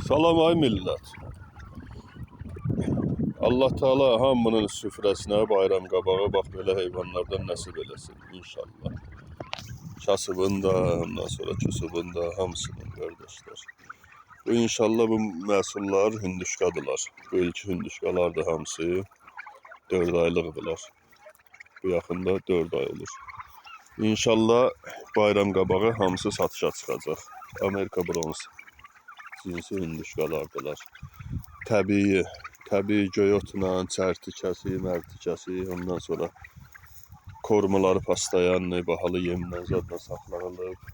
Salam ay millət. Allah Teala hamının süfrəsinə bayram qabağı bax belə heyvanlardan nəsib eləsin inşallah. Kasıbın da, ondan sonra küsubun da, hamısının qardaşlar. Bu inşallah bu məhsullar hündüşqadılar. Bu ilki hündüşqalar da hamısı 4 aylıqdılar. Bu yaxında 4 ay olur. İnşallah bayram qabağı hamısı satışa çıxacaq. Amerika bronz cinsi hündüşqalardılar. Təbii göyotla, çərtikəsi, mərtikəsi, ondan sonra korumaları pastayanlı, bahalı yemlə, zadla saxlanılıb.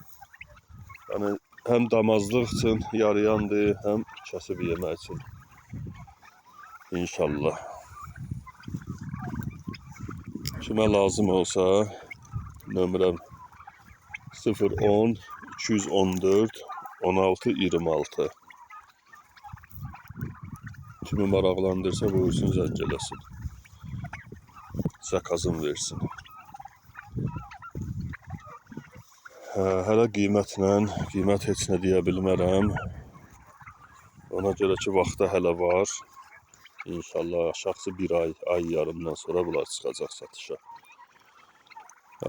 Yəni, həm damazlıq üçün yarayandır, həm kəsib yemək üçün. İnşallah. Kimə lazım olsa, nömrəm 010 214 16 26. Kimi maraqlandırsa buyursun zəng eləsin. Zakazın versin. Hələ qiymət heç nə deyə bilmərəm. Ona görə ki, vaxta hələ var. İnşallah aşağısı bir ay yarımdan sonra bunlar çıxacaq satışa.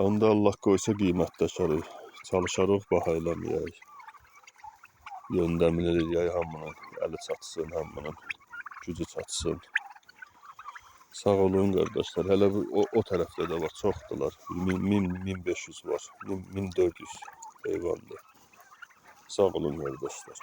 Onda Allah qoysa qiymətləşərik. Çalışarıq, baha eləməyək. Yöndəmini eləyək, hamının əli çatsın, hamının gücü çatsın. Sağ olun qardaşlar. Hələ o tərəfdə də var, çoxdular. 1500 var, 1400 heyvandır. Sağ olun qardaşlar.